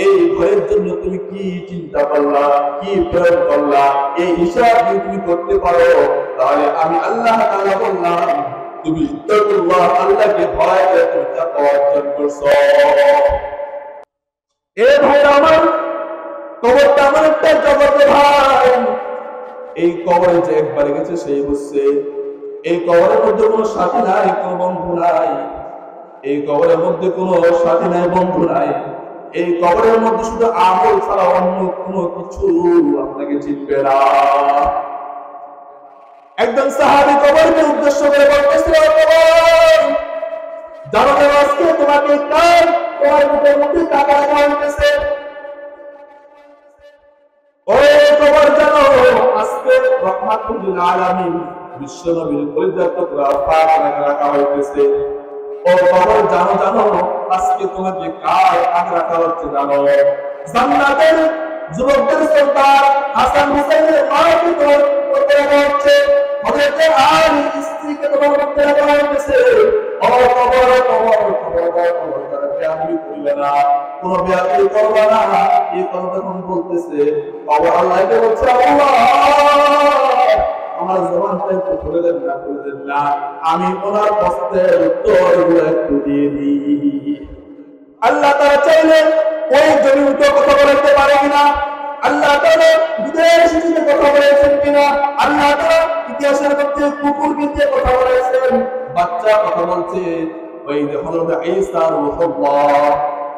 Speaker 1: এই ঘরের জন্য তুমি কি চিন্তা করলা, কি প্রয়োগ করলা, এই হিসাব যদি তুমি করতে পারো, তাহলে আমি আল্লাহ তাআলা বললাম তুমি তাকওয়া, আল্লাহকে ভয় করে তুমি তাকওয়া অর্জন করছো। এ ভাইরা আমার, কবরটা এমন একটা জগৎ ভাই, এই কবরে যে একবার গেছে সেই বুঝছে। এই কবরের মধ্যে কোনো সাথী নাই, কোনো বন্ধু নাই। এই কবরের মধ্যে কোনো সাথী নাই, বন্ধু নাই। এই কবরের মধ্যে শুধু আমল ছাড়া অন্য কোনো কিছু আপনাকে চিনবে না। একজন সাহাবী কবরকে উদ্দেশ্য করে বলতেছিল, কবর জানো না আজকে তোমাকে কার তোমার মুখের মধ্যে টাকা রাখা হইতেছে? ওই কবর জানো আজকে রাহমাতুল লিল আলামিন বিশ্ব নবীর পরিত্যাক্ত পাক রাখা হইতেছে। ও কবর জানো জানো আজকে তোমাকে কার টাকা রাখা হচ্ছে? জানো জান্নাতের যুবকদের সন্তান হাসান হুসাইনের মাকে তোমার করতে রাখা হচ্ছে, হযরত আলী স্ত্রীকে তোমার করতে রাখা হইতেছে। ও কবর কবর কবর কবর বেয়াদবি করিবে না, কোন বেয়াদবি করবে না। এই কথা যখন বলতেছে কবর আল্লাহকে বলছে, আল্লাহ আমার জবানটা একটু খুলে দেন না, খুলে দেন না, আমি ওনার প্রশ্নের উত্তরগুলো একটু দিয়ে দিই। আল্লাহ তাআলা চাইলে ওই জমিতে কথা বলতে পারে কিনা, আল্লাহ তাআলা বিদেশে থেকে কথা বলেছেন কিনা, আল্লাহ তাআলা ইতিহাসের মধ্যে কুকুরকে দিয়ে কথা বলেছেন, বাচ্চা কথা বলছে। ওই হযরত ঈসা রূহুল্লাহ,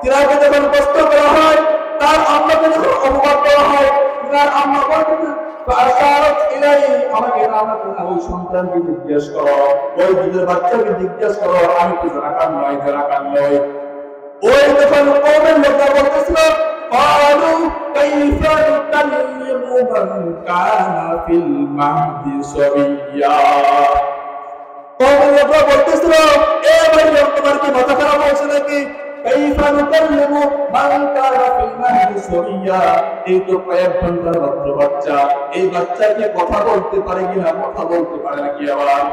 Speaker 1: তিনাকে যখন প্রশ্ন করা হয়, তার আম্মাকে যখন অবগত করা হয়, তিনার আম্মা বলতেন ফাশারাত ইলাই, আমাকে আমাকে ওই সন্তানকে জিজ্ঞেস করো, ওই দুধের বাচ্চাকে জিজ্ঞেস করো, আমি তো জাকাত নয়, জাকাত নয়। ওই যখন কওমের লোকরা বলতেছিল ক্বালু কাইফা নুকাল্লিমু মান কানা ফিল মাহদি সাবিয়্যা, কওমের লোকরা বলতেছিল এ ভাই তোমার কি মাথা খারাপ হয়েছে নাকি? কাইফা নুকাল্লিমু মান কানা ফিল মাহদি সাবিয়্যা, এই তো কয়েক ঘন্টার মাত্র বাচ্চা, এই বাচ্চাকে কথা বলতে পারে কিনা? কথা বলতে পারে নাকি? আবার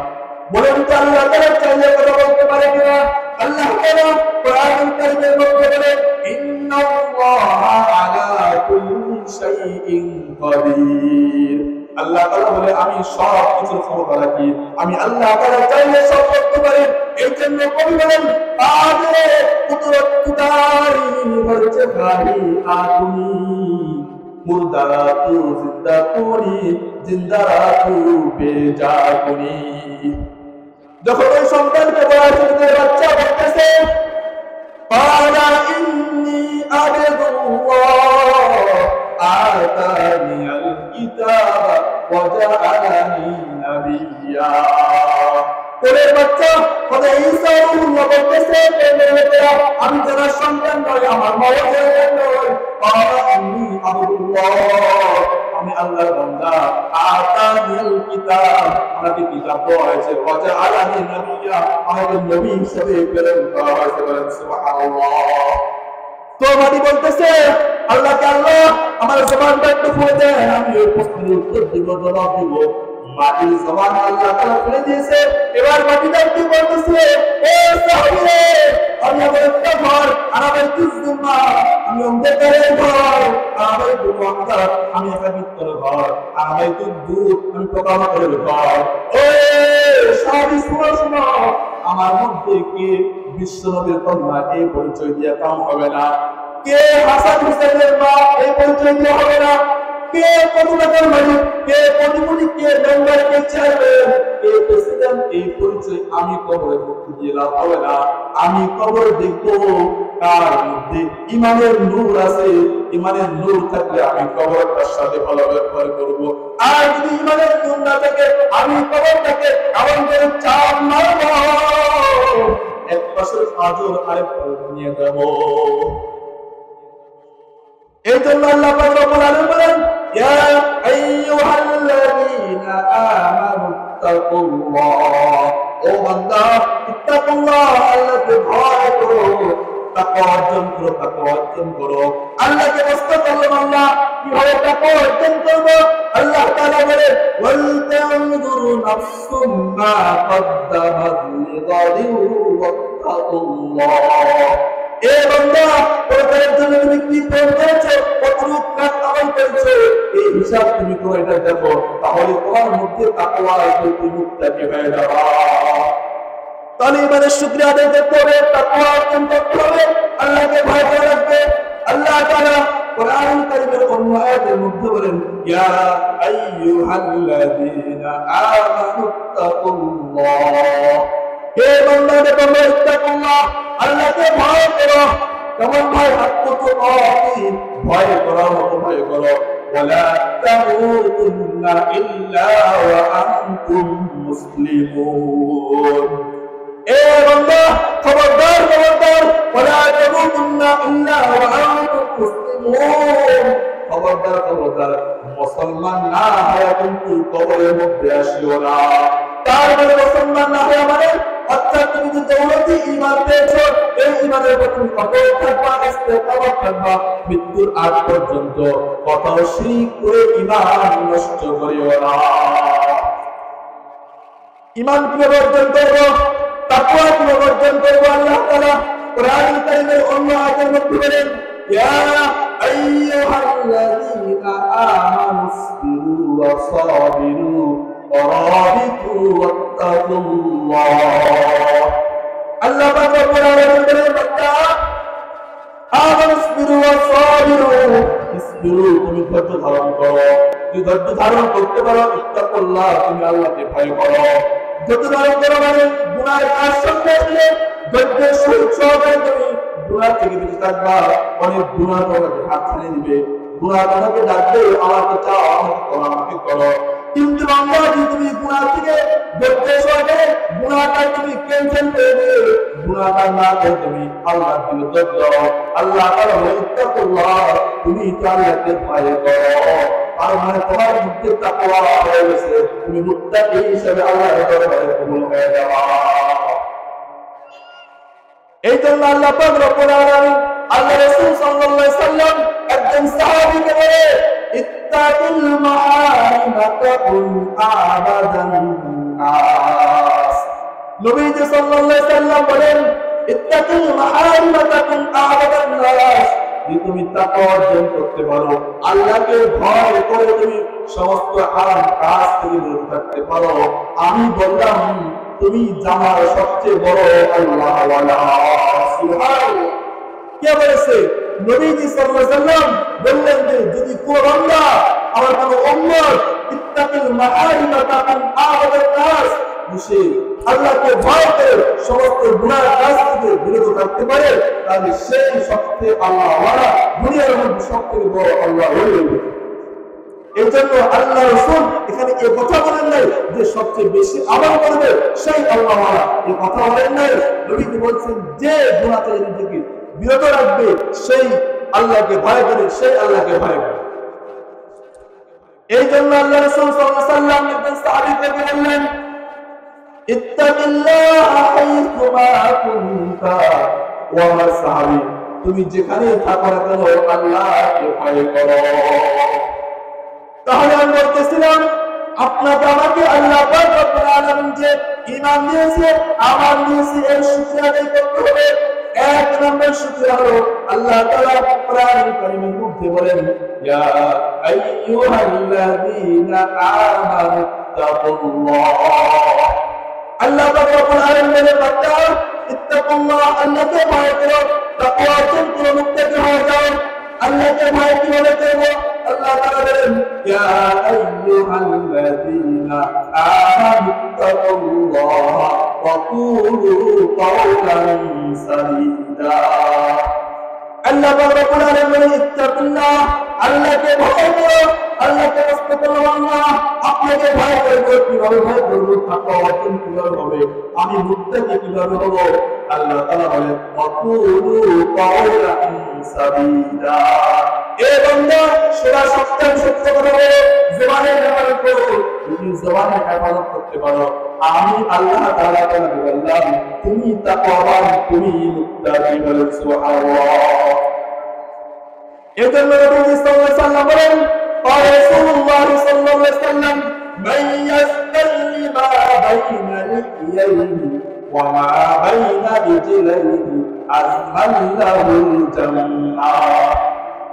Speaker 1: বলেন তো আল্লাহ তাআলা চাইলে কথা বলতে পারে কিনা? আল্লাহ তাআলা কোরআনুল কারীমের মধ্যে বলেন ইন্নাল্লাহা আলা কুল্লি শাইইন কাদির। আল্লাহ তাআলা বলে আমি সব কিছুর ক্ষমতা রাখি, আমি আল্লাহ তাআলা চাইলে সব করতে পারি। এই জন্য কবি বলেন আদে কুদরত কুদারি বলছে গাহি আগুনি মুর্দারা তু জিন্দা কুনি জিন্দারা তু বেজাগুনি। যখন ওই সন্তানকে বলা হচ্ছে, বাচ্চা বলতেছে ক্বালা ইন্নী আবদুল্লাহ আতানিয়াল কিতাবা ওয়া জাআলানি নাবিয়্যা। ওরে বাচ্চা হযরত ঈসা রূহুল্লাহ বলতেছে আমি যারা সন্তান নয়, আমার মাও সন্তান নয়, ক্বালা ইন্নী আবদুল্লাহ, আমি আল্লাহর বান্দা, আতানিয়াল কিতাব, আমাকে কিতাব দেওয়া হয়েছে, ওয়া জাআলানি নাবিয়্যা, আমাকে নবী হিসেবে প্রেরণ করা হয়েছে। বলেন সুবহানাল্লাহ। তো মাটি বলতেছে আল্লাহকে, আল্লাহ আমার জবানটা একটু খুলে দেন, আমি ওই প্রশ্নের উত্তর দিব, জবাব দিব। মাটির জবান আল্লাহ তাআলা খুলে দিয়েছে। এবার মাটিটা কি বলতেছে, ও সাহাবীরে, আমি আমার একটা ঘর, আমার দুজুমা, আমি অন্ধকারের ঘর, আমার দুমন্দার, আমি একটা ভিতর ঘর, আমার দুধ, আমি পোকামাকড়ের ঘর। ও সাহাবী শুনো শুনো, আমার মধ্যে কে বিশ্বনবীর কন্যা, এই পরিচয় দিয়ে কাম হবে না। কে হাসান হুসেনের মা, এই পরিচয় দিয়ে হবে না। কে কত টাকার মালিক, কে কোটিপতি, কে মেম্বার, কে চেয়ারম্যান, কে প্রেসিডেন্ট, এই পরিচয় আমি কবরে মুক্তি দিয়ে লাভ হবে না। আমি কবরে দেখবো কার মধ্যে ইমানের নূর আছে। ইমানের নূর থাকলে আমি কবরটার সাথে ভালো ব্যবহার করব। আর যদি ইমানের নূর না থাকে, আমি কবরটাকে এমন করে চাপ মারব, এক পাশের আজর আরেক পাশে নিয়ে যাব। এই জন্য আল্লাহ পাক রব্বুল আলামিন বলেন, ইয়া আইয়ুহাল্লাযীনা আমানু তাকুল্লাহ, ও বান্দা ইত্তাকুল্লাহ, আল্লাহকে ভয় করো, তাকওয়া অর্জন করো, তাকওয়া অর্জন করো। আল্লাহকে বস্তা করলাম, আল্লাহ কিভাবে তাকওয়া অর্জন করব? আল্লাহ তাআলা বলেন, ওয়াল তানজুরু নাফসুম মা কদ্দামাত লিগাদিন ওয়াত্তাকুল্লাহ। এ বান্দা, পরকালের জন্য তুমি কি করেছো, কতটুকু কাজ আমল করেছো, এই হিসাব তুমি করে এটা দেখো, তাহলে তোমার মধ্যে তাকওয়া একটু মুক্তি হয়ে যাবে। তাহলে ইমানের শুকরিয়া আদায় করতে হবে, তাকওয়া অর্জন করতে হবে, আল্লাহকে ভয় করা লাগবে। আল্লাহ তাআলা কোরআন কারীমের অন্য আয়াতের মধ্যে বলেন, ইয়া আইয়ুহাল্লাযীনা আমানুত্তাকুল্লাহ, হে বান্দারা তোমরা ইত্তাকুল্লাহ, আল্লাহকে ভয় করো। কেমন ভয়? হাক্কুতুকাতিহি, ভয় করার মতো ভয় করো। ওয়ালা তামুতুন্না ইল্লা ওয়া আনতুম মুসলিমুন। এ বান্দা, খবরদার খবরদার, ওয়ালা তামুতুন্না ইল্লা ওয়া আনতুম মুসলিমুন, খবরদার খবরদার, মুসলমান না হয়ে কিন্তু কবরের মধ্যে আসিও না। তার মানে মুসলমান না হয়ে মানে অর্থাৎ তুমি যে দৌলতি ঈমান পেয়েছো, এই ঈমানের উপর তুমি অটল থাকবা, ইস্তেকামত থাকবা মৃত্যুর আগ পর্যন্ত। কোথাও শিরক করে ঈমান নষ্ট করিও না। ঈমান কিভাবে অর্জন করব? তাকওয়া কিভাবে অর্জন করব? আল্লাহ তাআলা কোরআন কারীমের অন্য আয়াতের মধ্যে বলেন, ইয়া আইয়ুহাল্লাযীনা আমানুসবিরু ওয়া সাবিরু ওয়ারাবিতু ওয়াত্তাকুল্লাহ। আল্লাহ পাক রব্বুল আলামিন বলেন, বান্দা আমানুসবিরু ওয়া সাবিরু, ইসবিরু, তুমি ধৈর্য ধারণ করো। যদি ধৈর্য ধারণ করতে পারো, ইত্তাকুল্লাহ, তুমি আল্লাহকে ভয় করো। ধৈর্য ধারণ করো মানে গুনাহের কাজ সামনে আসলে ধৈর্যের সহিত সহকারে তুমি গুনাহ থেকে বেঁচে থাকবা। অনেক গুনাহ তোমাকে হাত ছাড়িয়ে দিবে, গুনাহ তোমাকে ডাকবে, আমাকে চাও, আমাকে করো, আমাকে করো। কিন্তু বান্দা, যদি তুমি গুনাহ থেকে ধৈর্যের সহকারে গুনাহটা তুমি ক্যান্সেল করে দিবে, গুনাহটা না করে তুমি আল্লাহর দিকে ধৈর্য, আল্লাহ তাআলা বলেন, ইত্তাকুল্লাহ, তুমি আল্লাহকে ভয় করো। আর মানে তোমার মধ্যে তাকওয়া হয়ে গেছে, তুমি মুত্তাকি হিসেবে আল্লাহর দরবারে কবুল হয়ে যাবা। এই জন্য আল্লাহ পাক রব্বুল আলামিন, আল্লাহ রাসূল সাল্লাল্লাহু আলাইহি সাল্লাম একজন সাহাবীকে বলে, ইত্তাকুল মাহারিমা তাকুন আবাদান নাস। নবীজি সাল্লাল্লাহু আলাইহি সাল্লাম বলেন, ইত্তাকুল মাহারিমা তাকুন আবাদান নাস, যদি তুমি তাকওয়া অর্জন করতে পারো, আল্লাহকে ভয় করে তুমি সমস্ত হারাম কাজ থেকে দূরে থাকতে পারো, আমি বললাম তুমি জামার সবচেয়ে বড় আল্লাহ ওয়ালা। সুবহানাল্লাহ। কে বলেছে? নবীজি সাল্লাল্লাহু আলাইহি সাল্লাম বললেন যে যদি কোন বান্দা, আমার কোন উম্মত ইত্তাকুল মাহারিমা তাকুন আবাদান নাস, সে আল্লাহকে ভয় করে সমস্ত গুনাহ কাজ থেকে বিরত থাকতে পারে, তাহলে সেই সবচেয়ে আল্লাহ ওয়ালা, দুনিয়ার মধ্যে সবচেয়ে বড় আল্লাহ হয়ে যাবে। এই জন্য আল্লাহ রাসূল এখানে এই কথা বলেন নাই যে সবচেয়ে বেশি আমল করবে সেই আল্লাহ ওয়ালা, এই কথা বলেন নাই। নবীজি বলছেন যে গুনাহ থেকে নিজেকে বিরত রাখবে, সেই আল্লাহকে ভয় করে, সেই আল্লাহকে ভয় করে। এই জন্য আল্লাহ রাসূল সাল্লাল্লাহু আলাইহি ওয়াসাল্লাম একজন সাহাবীকে বললেন, ইত্তাকিল্লাহ হাইসুমা কুনতা। ও আমার সাহাবী, তুমি যেখানে থাকো না কেন আল্লাহকে ভয় করো। তাহলে আমি বলতেছিলাম আপনাকে আমাকে আল্লাহ পাক রব্বুল আলামিন যে ঈমান দিয়েছে, আমাল দিয়েছে, এর শুকরিয়া আদায় করতে হবে। এক নম্বর শুকরিয়া হলো আল্লাহ তাআলা কোরআনুল কারীমের মধ্যে বলেন, ইয়া আইয়ুহাল্লাযীনা আমানু তাকুল্লাহ। আল্লাহ পাক রব্বুল আলামিনের বান্দা ইত্তাকুল্লাহ, আল্লাহকে ভয় করো, তাকওয়া অর্জন করো, মুত্তাকি হয়ে যাও। আল্লাহকে ভয় কিভাবে করব? আল্লাহ তাআলা বলেন, ইয়া আইয়ুহাল্লাযীনা আমানু তাকুল্লাহ ওয়া কুলু কাওলান সাদীদা। আল্লাহ পাক রব্বুল আলামিন বলেন, ইত্তাকুল্লাহ, আল্লাহকে ভয় করো, আল্লাহকে রেসপেক্ট করো। আল্লাহ আপনাকে ভয় করব, কিভাবে ভয় করব? তাকওয়া অর্জন কিভাবে হবে? আমি মুত্তাকি কিভাবে হব? আল্লাহ তাআলা বলেন, ওয়া কুলু কাওলান সাদীদা। এ বান্দা সদা সত্যের সত্য কথা বলো, জবানের হেফাজত করো। তুমি জবানের হেফাজত করতে পারো, আমি আল্লাহ তাআলা বললাম তুমি তাকওয়াবান, তুমি মুত্তাকি। বলেন সুবহানাল্লাহ। এজন্য নবী সাল্লাল্লাহু আলাইহি ওয়াসাল্লাম বলেন, قال رسول الله صلى الله عليه وسلم من يستل ما بين لحييه وما بين رجليه أزمن له الجنة।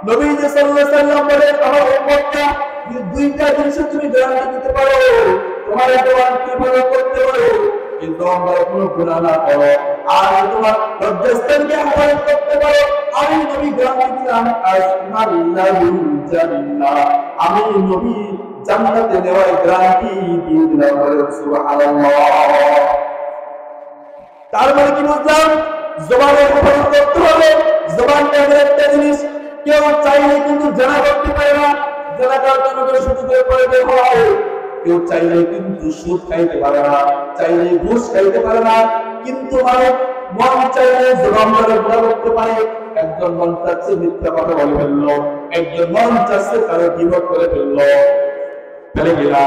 Speaker 1: নবী সাল্লাল্লাহু আলাইহি ওয়াসাল্লাম বলেন, আমার উম্মতটা যে দুইটা জিনিস তুমি গ্যারান্টি দিতে পারো, তোমার জবান কিভাবে করতে পারো, কিন্তু আমরা কোনো গুনাহ না করো, আর তোমার লজ্জাস্থানকে হেফাজত করতে পারো, আমি নবী গ্যারান্টি দিলাম আসমাল্লাহুল জান্নাহ, আমি নবী জান্নাতে নেওয়ার গ্যারান্টি দিয়ে দিলাম। বলেন সুবহানাল্লাহ। তার মানে কি বুঝলাম? জবানের হেফাজত করতে হবে। জবানটা এমন একটা জিনিস, কেউ চাইলে কিন্তু জানা করতে পারে না, জানা করার জন্য সুযোগ করে বের হয়। কেউ চাইলে কিন্তু সুদ খাইতে পারে না, চাইলে ঘুষ খাইতে পারে না, কিন্তু মানে মন চাইলে জবান ধরে গুনাহ করতে পারে। একজন মন চাচ্ছে মিথ্যা কথা বলে ফেললো, একজন মন চাচ্ছে কারো গীবত করে ফেললো, ফেলে গেলা।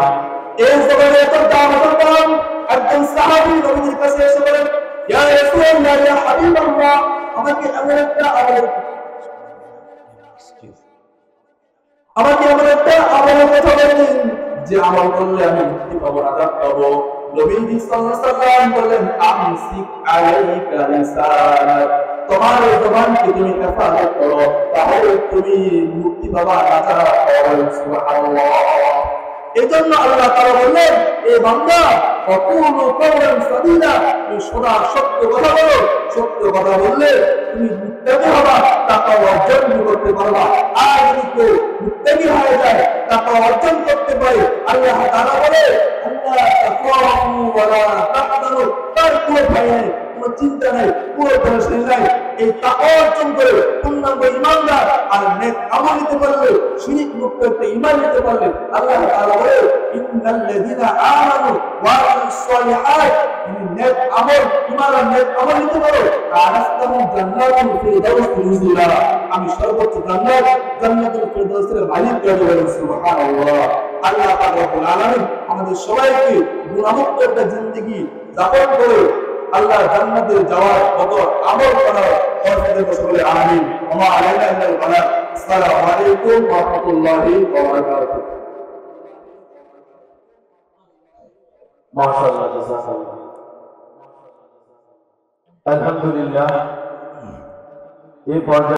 Speaker 1: এই জবানের এত দাম, এত দাম। একজন সাহাবী নবীর কাছে এসে বলেন, ইয়া রাসূলুল্লাহ, ইয়া হাবিবাল্লাহ, আমাকে এমন একটা আমলের কথা বলেন যে আমল করলে আমি মুক্তি পাবো, আযাব পাবো। নবী সাল্লাল্লাহু আলাইহি ওয়াসাল্লাম বলেন, আমসিক আলাইকা লিসানাক, তোমার জবানকে তুমি হেফাজত করো, তাহলে তুমি মুক্তি পাবা, আযাব পাবে। সুবহানাল্লাহ। এজন্য আল্লাহ তাআলা বললেন, এ বান্দা ওয়াকুলু কাওলান সাদীদা, তুমি সদা সত্য কথা বলো, সত্য কথা বললে তুমি মুত্তাকি হবা, তাকওয়া অর্জন করতে পারবা। আর যদি কেউ মুত্তাকি হয়ে যায়, তাকওয়া অর্জন করতে পারে, আল্লাহ তাআলা বলে, আল্লাহ তাখাফু ওয়া লা তাহজানু, তার কোনো ভয় নেই, কোনো চিন্তা নেই, কোনো টেনশন নাই। এই তাকওয়া অর্জন করে পূর্ণাঙ্গ ঈমানদার আর নেক আমল নিতে পারলে, শিরক মুক্ত একটা ঈমান নিতে পারলে, আল্লাহ তাআলা বলে, ইন্নাল্লাযীনা আমানু ওয়া আমিলুস সালিহাত, তুমি নেক আমল, ঈমান আর নেক আমল নিতে পারো, আনাস্তাহুম জান্নাতুল ফিরদাউস নুজুলা, আমি সর্বোচ্চ জান্নাত, জান্নাতুল ফিরদাউসের মালিক হয়ে যাব। সুবহানাল্লাহ। আল্লাহ পাক রব্বুল আলামিন আমাদের সবাইকে গুনাহমুক্ত একটা জিন্দেগি যাপন করে আল্লাহ জান্নাতে যাওয়ার মতো আমল করার তৌফিক দান করুন। আমিন। ওয়া আলাইনা ইল্লাল বালাগ। আসসালামু আলাইকুম ওয়া রাহমাতুল্লাহি ওয়া বারাকাতুহু।
Speaker 2: মাশাআল্লাহ, জাযাকাল্লাহ। আলহামদুলিল্লাহ। এই পর্যায়ে